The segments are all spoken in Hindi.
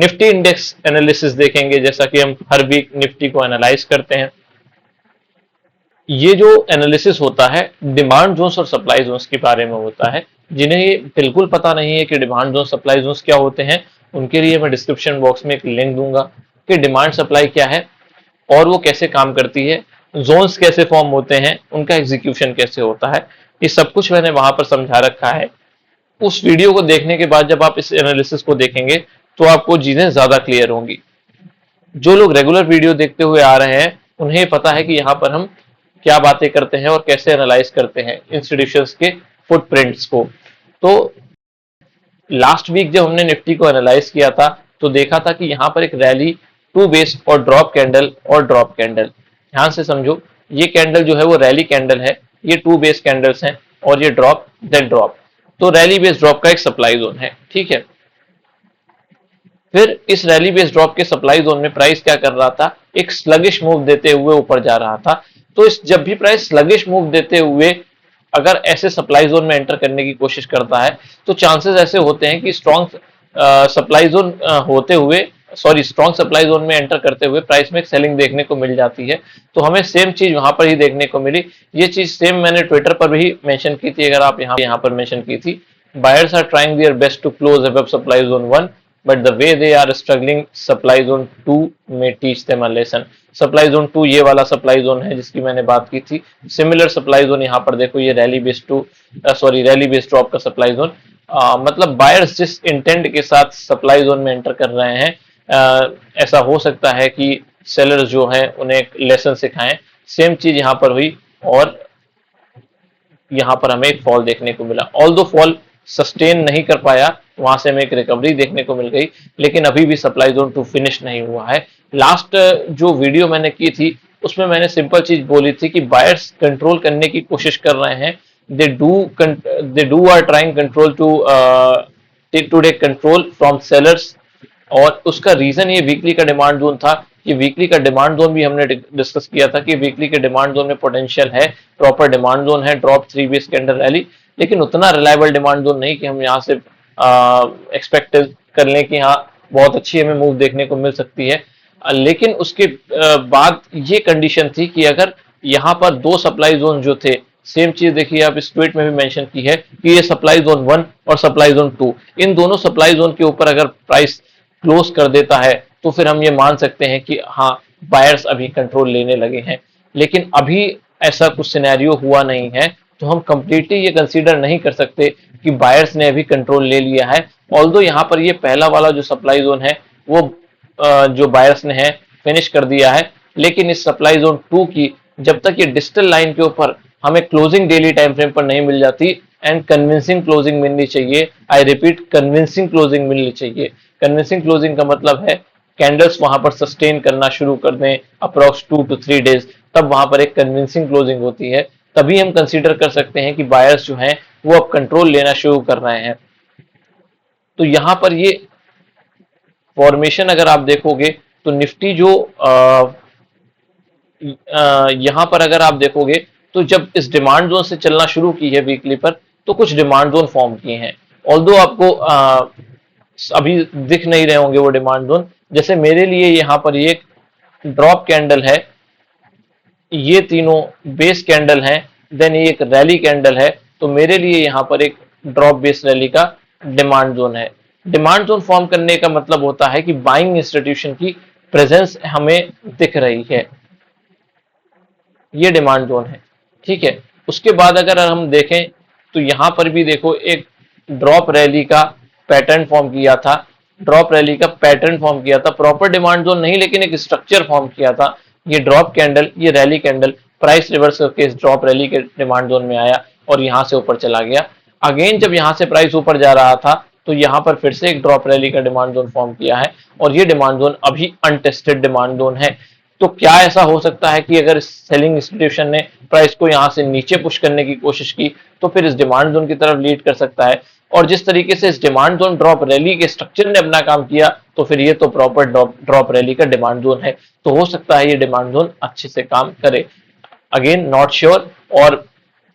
निफ्टी इंडेक्स एनालिसिस देखेंगे, जैसा कि हम हर वीक निफ्टी को एनालाइज करते हैं। ये जो एनालिसिस होता है डिमांड जोन्स और सप्लाई जोन्स के बारे में होता है। जिन्हें बिल्कुल पता नहीं है कि डिमांड जोन सप्लाई जोन्स क्या होते हैं, उनके लिए मैं डिस्क्रिप्शन बॉक्स में एक लिंक दूंगा कि डिमांड सप्लाई क्या है और वो कैसे काम करती है, जोन्स कैसे फॉर्म होते हैं, उनका एग्जीक्यूशन कैसे होता है, ये सब कुछ मैंने वहां पर समझा रखा है। उस वीडियो को देखने के बाद जब आप इस एनालिसिस को देखेंगे तो आपको चीजें ज्यादा क्लियर होंगी। जो लोग रेगुलर वीडियो देखते हुए आ रहे हैं उन्हें पता है कि यहाँ पर हम क्या बातें करते हैं और कैसे एनालाइज करते हैं इंस्टीट्यूशंस के फुटप्रिंट्स को। तो लास्ट वीक जब हमने निफ्टी को एनालाइज किया था तो देखा था कि यहाँ पर एक रैली, टू बेस और ड्रॉप कैंडल और ड्रॉप कैंडल। ध्यान से समझो, ये कैंडल जो है वो रैली कैंडल है, ये टू बेस कैंडल्स हैं और ये ड्रॉप देन ड्रॉप। तो रैली बेस ड्रॉप का एक सप्लाई जोन है, ठीक है। फिर इस रैली बेस ड्रॉप के सप्लाई जोन में प्राइस क्या कर रहा था, एक स्लगिश मूव देते हुए ऊपर जा रहा था। तो इस जब भी प्राइस स्लगिश मूव देते हुए अगर ऐसे सप्लाई जोन में एंटर करने की कोशिश करता है तो चांसेस ऐसे होते हैं कि स्ट्रॉन्ग सप्लाई जोन होते हुए स्ट्रॉन्ग सप्लाई जोन में एंटर करते हुए प्राइस में एक सेलिंग देखने को मिल जाती है। तो हमें सेम चीज वहां पर ही देखने को मिली। ये चीज सेम मैंने ट्विटर पर भी मेंशन की थी, अगर आप यहाँ पर मेंशन की थी। Buyers are trying their best to close above supply zone 1 but the way they are struggling supply zone 2 may teach them a lesson। Supply zone 2 ये वाला सप्लाई जोन है जिसकी मैंने बात की थी। सिमिलर सप्लाई जोन यहाँ पर देखो, ये रैली बेस ड्रॉप का सप्लाई जोन। मतलब बायर्स जिस इंटेंट के साथ सप्लाई जोन में एंटर कर रहे हैं, ऐसा हो सकता है कि सेलर्स जो हैं उन्हें एक लेसन सिखाएं। सेम चीज यहाँ पर हुई और यहाँ पर हमें एक फॉल देखने को मिला। ऑल दो फॉल सस्टेन नहीं कर पाया, वहां से हमें एक रिकवरी देखने को मिल गई, लेकिन अभी भी सप्लाई जोन 2 फिनिश नहीं हुआ है। लास्ट जो वीडियो मैंने की थी उसमें मैंने सिंपल चीज बोली थी कि बायर्स कंट्रोल करने की कोशिश कर रहे हैं। They do are trying control to take control from sellers. और उसका रीजन ये वीकली का डिमांड जोन था। ये वीकली का डिमांड जोन भी हमने डिस्कस किया था कि वीकली के डिमांड जोन में पोटेंशियल है, प्रॉपर डिमांड जोन है, ड्रॉप 3 बेस कैंडल रैली, लेकिन उतना रिलायबल डिमांड जोन नहीं कि हम यहाँ से एक्सपेक्ट कर लें कि हाँ बहुत अच्छी हमें मूव देखने को मिल सकती है। लेकिन उसके बाद ये कंडीशन थी कि अगर यहाँ पर दो सप्लाई जोन जो थे, सेम चीज देखिए आप इस ट्वीट में भी मेंशन की है कि ये सप्लाई जोन 1 और सप्लाई जोन 2, इन दोनों सप्लाई जोन के ऊपर अगर प्राइस क्लोज कर देता है तो फिर हम ये मान सकते हैं कि हाँ बायर्स अभी कंट्रोल लेने लगे हैं। लेकिन अभी ऐसा कुछ सिनेरियो हुआ नहीं है, तो हम कंप्लीटली ये कंसीडर नहीं कर सकते कि बायर्स ने अभी कंट्रोल ले लिया है। ऑल्दो यहाँ पर ये पहला वाला जो सप्लाई जोन है वो जो बायर्स ने है फिनिश कर दिया है, लेकिन इस सप्लाई जोन 2 की जब तक ये डिजिटल लाइन के ऊपर हमें क्लोजिंग डेली टाइम फ्रेम पर नहीं मिल जाती, एंड कन्विंसिंग क्लोजिंग मिलनी चाहिए, आई रिपीट कन्विंसिंग क्लोजिंग मिलनी चाहिए। कन्विंसिंग क्लोजिंग का मतलब है कैंडल्स वहां पर सस्टेन करना शुरू कर दें अप्रोक्स 2 to 3 डेज, तब वहां पर एक कन्विंसिंग क्लोजिंग होती है, तभी हम कंसीडर कर सकते हैं कि बायर्स जो हैं वो अब कंट्रोल लेना शुरू कर रहे हैं। तो यहां पर ये फॉर्मेशन अगर आप देखोगे तो निफ्टी जो यहां पर अगर आप देखोगे तो जब इस डिमांड जोन से चलना शुरू की है वीकली पर, तो कुछ डिमांड जोन फॉर्म किए हैं। ऑल्दो आपको अभी दिख नहीं रहे होंगे वो डिमांड जोन। जैसे मेरे लिए यहाँ पर ये एक ड्रॉप कैंडल है, ये तीनों बेस कैंडल हैं, देन ये एक रैली कैंडल है, तो मेरे लिए यहाँ पर एक ड्रॉप बेस रैली का डिमांड जोन है। डिमांड जोन फॉर्म करने का मतलब होता है कि बाइंग इंस्टीट्यूशन की प्रेजेंस हमें दिख रही है, ये डिमांड जोन है, ठीक है। उसके बाद अगर हम देखें तो यहां पर भी देखो एक ड्रॉप रैली का पैटर्न फॉर्म किया था, ड्रॉप रैली का पैटर्न फॉर्म किया था, प्रॉपर डिमांड जोन नहीं लेकिन एक स्ट्रक्चर फॉर्म किया था। ये ड्रॉप कैंडल, ये रैली कैंडल, प्राइस रिवर्स करके इस ड्रॉप रैली के डिमांड जोन में आया और यहां से ऊपर चला गया। अगेन जब यहां से प्राइस ऊपर जा रहा था तो यहां पर फिर से एक ड्रॉप रैली का डिमांड जोन फॉर्म किया है और ये डिमांड जोन अभी अनटेस्टेड डिमांड जोन है। तो क्या ऐसा हो सकता है कि अगर सेलिंग इंस्टीट्यूशन ने प्राइस को यहां से नीचे पुश करने की कोशिश की तो फिर इस डिमांड जोन की तरफ लीड कर सकता है। और जिस तरीके से इस डिमांड जोन ड्रॉप रैली के स्ट्रक्चर ने अपना काम किया तो फिर ये तो प्रॉपर ड्रॉप रैली का डिमांड जोन है, तो हो सकता है ये डिमांड जोन अच्छे से काम करे। Again not sure. और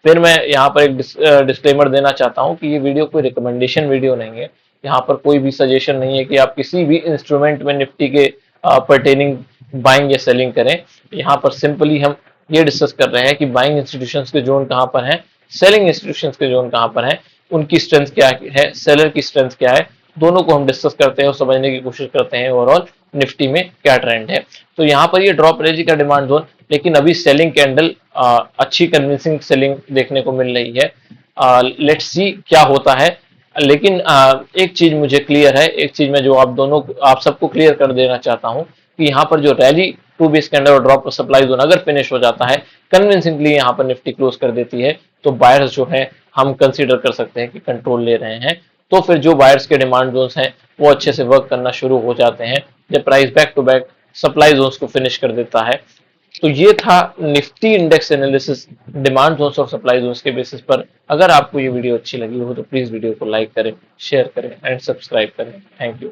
फिर मैं यहाँ पर एक डिस्क्लेमर देना चाहता हूँ कि ये वीडियो कोई रिकमेंडेशन वीडियो नहीं है, यहाँ पर कोई भी सजेशन नहीं है कि आप किसी भी इंस्ट्रूमेंट में निफ्टी के पर्टेनिंग बाइंग या सेलिंग करें। यहाँ पर सिंपली हम ये डिस्कस कर रहे हैं कि बाइंग इंस्टीट्यूशंस के जोन कहाँ पर हैं, सेलिंग इंस्टीट्यूशंस के जोन कहाँ पर हैं, उनकी स्ट्रेंथ क्या है, सेलर की स्ट्रेंथ क्या है, दोनों को हम डिस्कस करते हैं और समझने की कोशिश करते हैं ओवरऑल निफ्टी में क्या ट्रेंड है। तो यहाँ पर ये ड्रॉप एनर्जी का डिमांड जोन, लेकिन अभी सेलिंग कैंडल अच्छी कन्विंसिंग सेलिंग देखने को मिल रही है। लेट्स सी क्या होता है। लेकिन एक चीज मुझे क्लियर है, एक चीज मैं जो आप सबको क्लियर कर देना चाहता हूं कि यहाँ पर जो रैली टू बेस कैंडल और ड्रॉप सप्लाई जोन अगर फिनिश हो जाता है कन्विंसिंगली, यहाँ पर निफ्टी क्लोज कर देती है, तो बायर्स जो है हम कंसीडर कर सकते हैं कि कंट्रोल ले रहे हैं। तो फिर जो बायर्स के डिमांड जोन्स हैं वो अच्छे से वर्क करना शुरू हो जाते हैं जब price back to back supply zones को फिनिश कर देता है। तो ये था Nifty index analysis demand zones और सप्लाई जोन्स के बेसिस पर। अगर आपको ये वीडियो अच्छी लगी हो तो प्लीज वीडियो को लाइक करें, शेयर करें एंड सब्सक्राइब करें। Thank you.